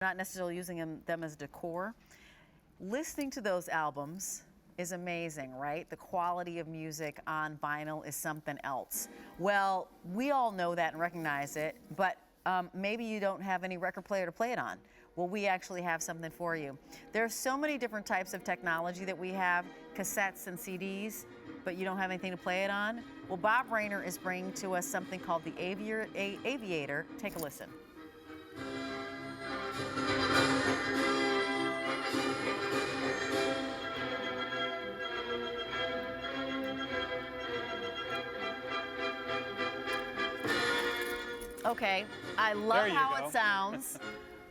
not necessarily using them as decor. Listening to those albums is amazing, right? The quality of music on vinyl is something else. Well, we all know that and recognize it, but maybe you don't have any record player to play it on. Well, we actually have something for you. There are so many different types of technology that we have, cassettes and CDs, but you don't have anything to play it on. Well, Bob Rayner is bringing to us something called the Aviator. Take a listen. Okay, I love how it sounds.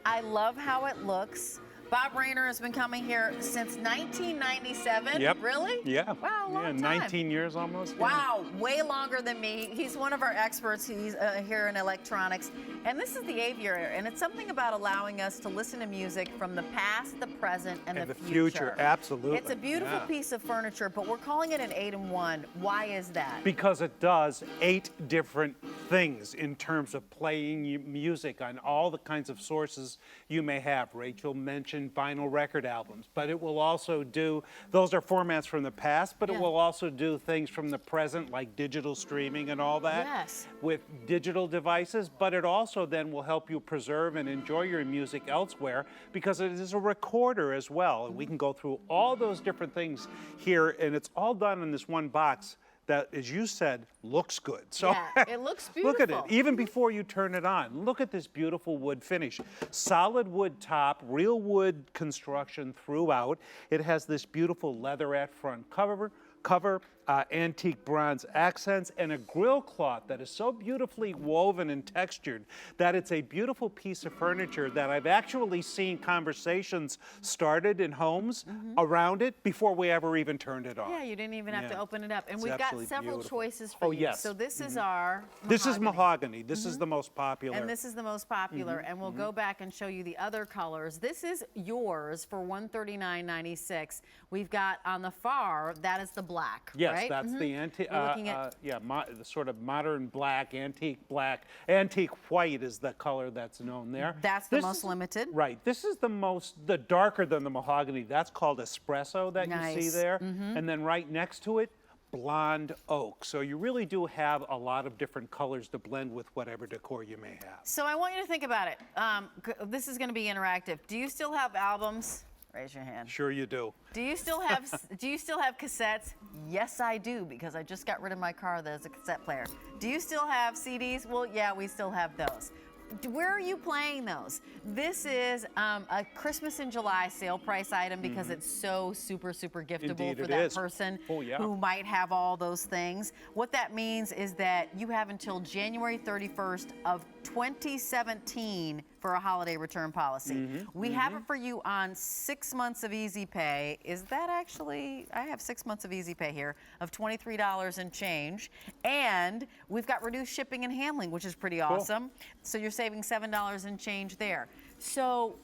I love how it looks. Bob Rayner has been coming here since 1997. Yep. Really? Yeah. Wow, long time. 19 years almost. Wow, way longer than me. He's one of our experts. He's here in electronics. And this is the Aviator, and it's something about allowing us to listen to music from the past, the present, and the future. Absolutely. It's a beautiful piece of furniture, but we're calling it an 8-in-1. Why is that? Because it does 8 different things in terms of playing music on all the kinds of sources you may have. Rachel mentioned vinyl record albums, but it will also do, those are formats from the past, but it will also do things from the present, like digital streaming and all that. Yes. With digital devices, but it also then will help you preserve and enjoy your music elsewhere because it is a recorder as well. And we can go through all those different things here, and it's all done in this one box that, as you said, looks good. So yeah, it looks beautiful. Look at it, even before you turn it on. Look at this beautiful wood finish. Solid wood top, real wood construction throughout. It has this beautiful leatherette front cover, antique bronze accents, and a grill cloth that is so beautifully woven and textured that it's a beautiful piece of furniture that I've actually seen conversations started in homes around it before we ever even turned it on. Yeah, you didn't even have to open it up. And It's we've got several beautiful. choices for you. Yes. So this is our mahogany. This is mahogany. This is the most popular. And this is the most popular. And we'll go back and show you the other colors. This is yours for $139.96. We've got on the far, that is the black, yes, right? that's the antique, the the sort of modern black. Antique white is the color that's known there. That's the most limited. Right. This is the darker than the mahogany. That's called espresso that you see there. And then right next to it, blonde oak. So you really do have a lot of different colors to blend with whatever decor you may have. So I want you to think about it. This is going to be interactive. Do you still have albums? Raise your hand. Sure you do. Do you still have cassettes? Yes, I do, because I just got rid of my car that is a cassette player. Do you still have CDs? Well, yeah, we still have those. Where are you playing those? This is a Christmas in July sale price item because it's so super giftable for that person who might have all those things. What that means is that you have until January 31st of 2017 for a holiday return policy. We have it for you on 6 months of easy pay. Is that actually, I have 6 months of easy pay here of $23 and change. And we've got reduced shipping and handling, which is pretty awesome. So you're saving $7 and change there. So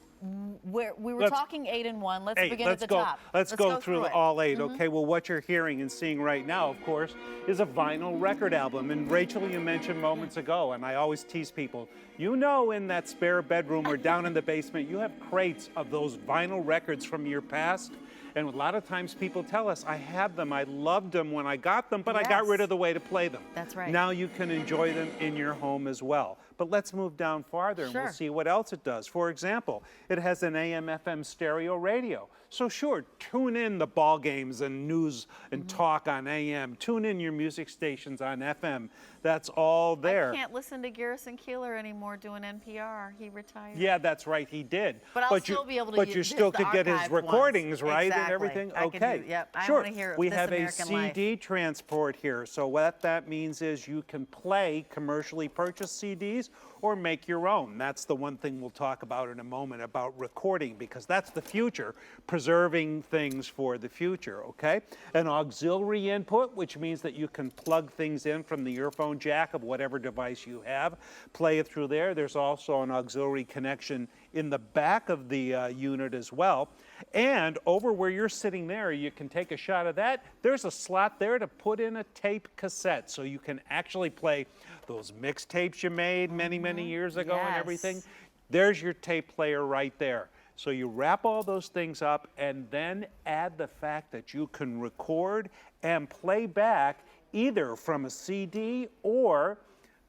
we were talking 8-in-1. Let's begin at the top. Let's go through all 8. Okay, well, what you're hearing and seeing right now, of course, is a vinyl record album. And Rachel, you mentioned moments ago, and I always tease people, you know, in that spare bedroom or down in the basement, you have crates of those vinyl records from your past. And a lot of times people tell us, I have them, I loved them when I got them, but I got rid of the way to play them. That's right. Now you can enjoy them in your home as well. But let's move down farther and we'll see what else it does. For example, it has an AM/FM stereo radio. So sure, tune in the ball games and news and talk on AM. Tune in your music stations on FM. That's all there. I can't listen to Garrison Keillor anymore doing NPR. He retired. Yeah, that's right, he did. But I'll still be able to But you still could get his recordings, right, and everything? Okay. I want to hear We This have a American CD Life. transport here. So what that means is you can play commercially purchased CDs or make your own. That's the one thing we'll talk about in a moment about recording, because that's the future, preserving things for the future, okay? An auxiliary input, which means that you can plug things in from the earphone jack of whatever device you have, play it through there. There's also an auxiliary connection in the back of the unit as well. And over where you're sitting there, you can take a shot of that. There's a slot there to put in a tape cassette, so you can actually play those mixtapes you made many years ago and everything. There's your tape player right there. So you wrap all those things up and then add the fact that you can record and play back either from a CD or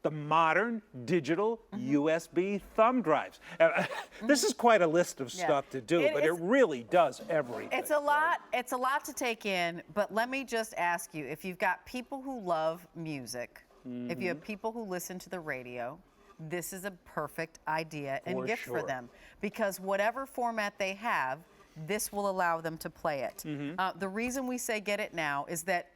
the modern digital USB thumb drives. This is quite a list of stuff to do, but it really does everything. It's a lot. It's a lot to take in. But let me just ask you: if you've got people who love music, if you have people who listen to the radio, this is a perfect idea and gift for them, because whatever format they have, this will allow them to play it. The reason we say get it now is that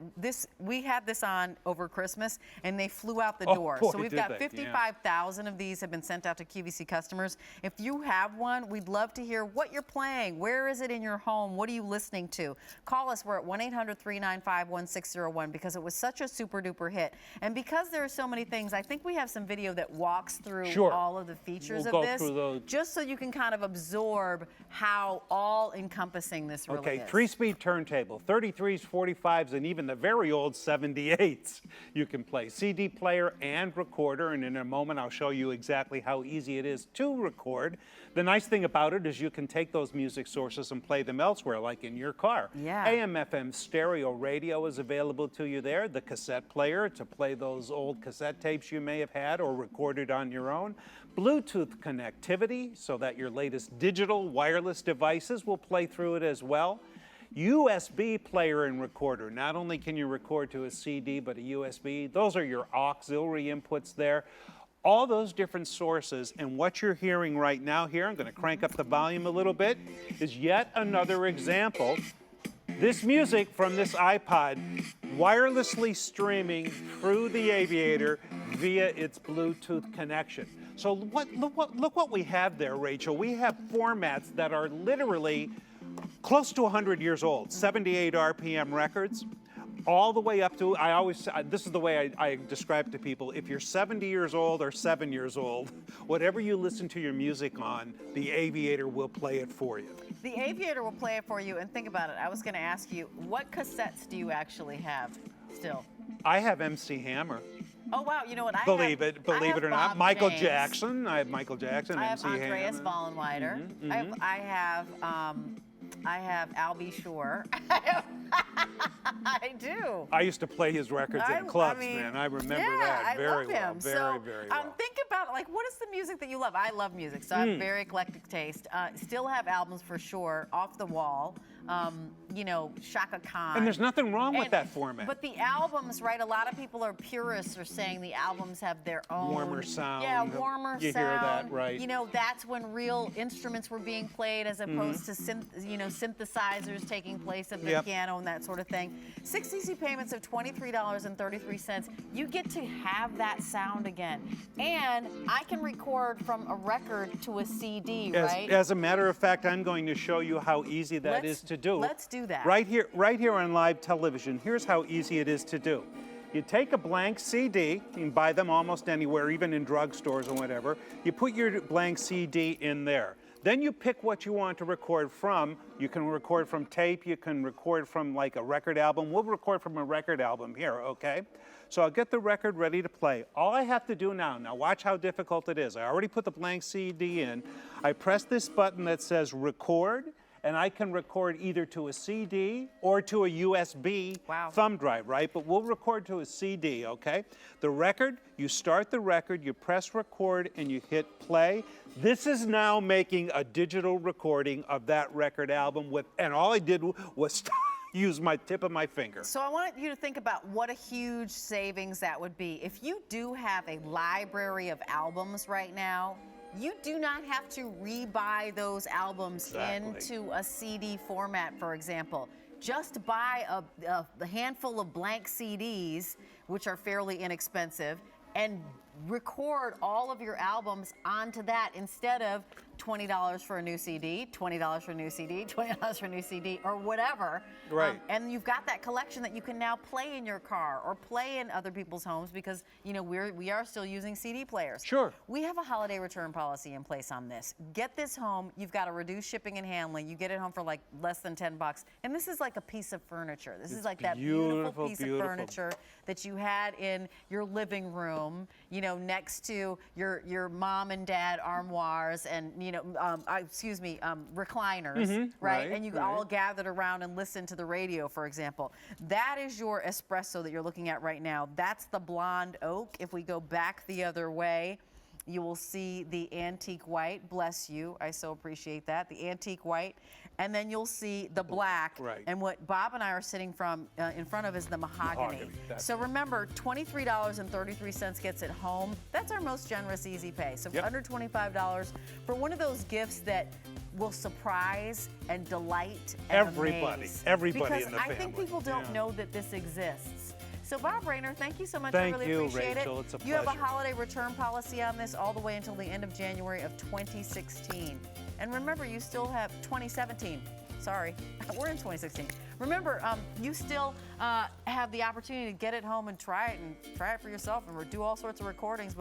we had this on over Christmas and they flew out the door. Boy, so we've got 55,000 of these have been sent out to QVC customers. If you have one, we'd love to hear what you're playing. Where is it in your home? What are you listening to? Call us. We're at 1-800-395-1601 because it was such a super duper hit. And because there are so many things, I think we have some video that walks through all of the features of this, just so you can kind of absorb how all-encompassing this really is. 3-speed turntable, 33s, 45s, and even the very old 78s you can play. CD player and recorder, and in a moment I'll show you exactly how easy it is to record. The nice thing about it is you can take those music sources and play them elsewhere, like in your car. AM, FM stereo radio is available to you there. The cassette player to play those old cassette tapes you may have had or recorded on your own. Bluetooth connectivity so that your latest digital wireless devices will play through it as well. USB player and recorder. Not only can you record to a CD, but a USB. Those are your auxiliary inputs there. All those different sources, and what you're hearing right now here, I'm going to crank up the volume a little bit, is yet another example. This music from this iPod wirelessly streaming through the Aviator via its Bluetooth connection. So look what we have there, Rachel. We have formats that are literally close to 100 years old, 78 RPM records, all the way up to, this is the way I describe to people, if you're 70 years old or 7 years old, whatever you listen to your music on, the Aviator will play it for you. The Aviator will play it for you, and think about it. I was going to ask you, what cassettes do you actually have still? I have MC Hammer. Oh, wow. You know what? Believe it or not. Michael Jackson. I have Michael Jackson, MC Hammer. I have Andreas Vollenweider. I have Al B. Shore. I do. I used to play his records in clubs, man. I remember that very well. Very well. Think about it. Like, what is the music that you love? I love music, so I have very eclectic taste. Still have albums for sure, off the wall. You know, Shaka Khan. And there's nothing wrong with that format. But the albums, right? A lot of people are purists, are saying the albums have their own warmer sound. Yeah, warmer sound. You hear that, right? You know, that's when real instruments were being played, as opposed to synthesizers taking place of the piano and that sort of thing. 6 easy payments of $23.33. You get to have that sound again, and I can record from a record to a CD, right? As a matter of fact, I'm going to show you how easy that is to do. Let's do that. Right here on live television. Here's how easy it is to do. You take a blank CD, you can buy them almost anywhere, even in drugstores or whatever. You put your blank CD in there. Then you pick what you want to record from. You can record from tape, you can record from like a record album. We'll record from a record album here, okay? So I'll get the record ready to play. All I have to do now watch how difficult it is. I already put the blank CD in. I press this button that says record, and I can record either to a CD or to a USB thumb drive, right? But we'll record to a CD, okay? The record, you start the record, you press record, and you hit play. This is now making a digital recording of that record album and all I did was use my tip of my finger. So I want you to think about what a huge savings that would be. If you do have a library of albums right now, you do not have to rebuy those albums into a CD format, for example. Just buy a handful of blank CDs, which are fairly inexpensive, and record all of your albums onto that instead of $20 for a new CD, $20 for a new CD, $20 for a new CD, or whatever. Right. And you've got that collection that you can now play in your car or play in other people's homes because, you know, we are still using CD players. Sure. We have a holiday return policy in place on this. Get this home. You've got a reduced shipping and handling. You get it home for like less than $10. And this is like a piece of furniture. This is like that beautiful piece of furniture that you had in your living room, you know, next to your mom and dad armoires and, you know, recliners, right? And you all gathered around and listened to the radio, for example. That is your espresso that you're looking at right now. That's the blonde oak. If we go back the other way, you will see the antique white. Bless you. I so appreciate that. The antique white. And then you'll see the black. Right. And what Bob and I are sitting from in front of is the mahogany. So remember, $23.33 gets it home. That's our most generous easy pay. So for under $25 for one of those gifts that will surprise and delight and amaze. Everybody in the family. Because I think people don't know that this exists. So Bob Rayner, thank you so much. Thank I really you, appreciate Rachel. it. It's a You have a pleasure. holiday return policy on this all the way until the end of January of 2016. And remember, you still have 2017. Sorry, we're in 2016. Remember, you still have the opportunity to get it home and try it for yourself and do all sorts of recordings before.